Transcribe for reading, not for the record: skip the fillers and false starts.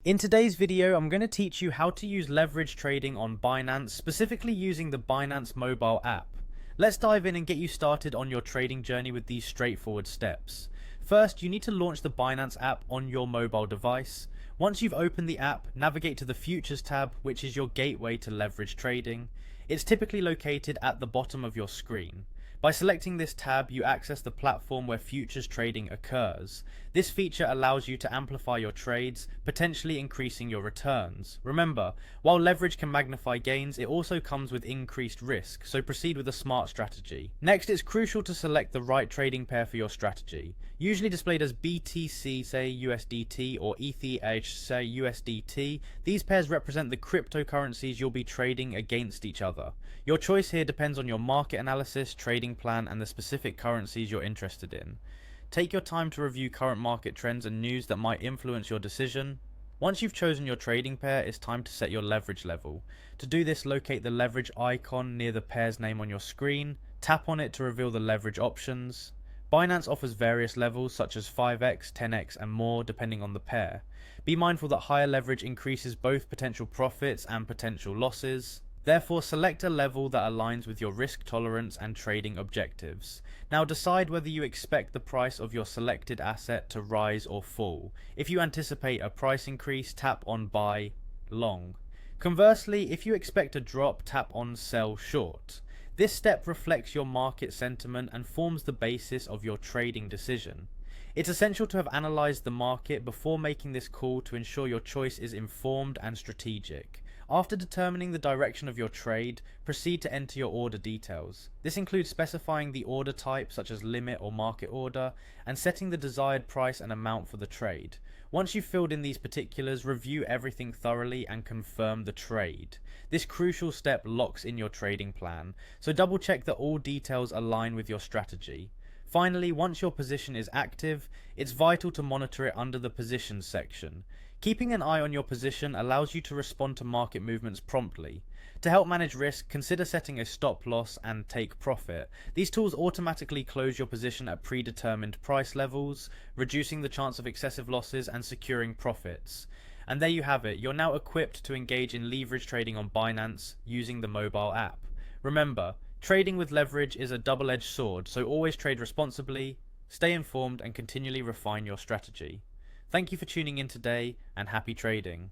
In today's video, I'm going to teach you how to use leverage trading on Binance, specifically using the Binance mobile app. Let's dive in and get you started on your trading journey with these straightforward steps. First, you need to launch the Binance app on your mobile device. Once you've opened the app, navigate to the Futures tab, which is your gateway to leverage trading. It's typically located at the bottom of your screen. By selecting this tab, you access the platform where futures trading occurs. This feature allows you to amplify your trades, potentially increasing your returns. Remember, while leverage can magnify gains, it also comes with increased risk, so proceed with a smart strategy. Next, it's crucial to select the right trading pair for your strategy. Usually displayed as BTC, say USDT, or ETH, say USDT, these pairs represent the cryptocurrencies you'll be trading against each other. Your choice here depends on your market analysis, trading plan, and the specific currencies you're interested in. Take your time to review current market trends and news that might influence your decision. Once you've chosen your trading pair, it's time to set your leverage level. To do this, locate the leverage icon near the pair's name on your screen. Tap on it to reveal the leverage options. Binance offers various levels such as 5x, 10x, and more depending on the pair. Be mindful that higher leverage increases both potential profits and potential losses. Therefore, select a level that aligns with your risk tolerance and trading objectives. Now decide whether you expect the price of your selected asset to rise or fall. If you anticipate a price increase, tap on buy long. Conversely, if you expect a drop, tap on sell short. This step reflects your market sentiment and forms the basis of your trading decision. It's essential to have analyzed the market before making this call to ensure your choice is informed and strategic. After determining the direction of your trade, proceed to enter your order details. This includes specifying the order type, such as limit or market order, and setting the desired price and amount for the trade. Once you've filled in these particulars, review everything thoroughly and confirm the trade. This crucial step locks in your trading plan, so double check that all details align with your strategy. Finally, once your position is active, it's vital to monitor it under the positions section. Keeping an eye on your position allows you to respond to market movements promptly. To help manage risk, consider setting a stop loss and take profit. These tools automatically close your position at predetermined price levels, reducing the chance of excessive losses and securing profits. And there you have it, you're now equipped to engage in leverage trading on Binance using the mobile app. Remember, trading with leverage is a double-edged sword, so always trade responsibly, stay informed, and continually refine your strategy. Thank you for tuning in today, and happy trading.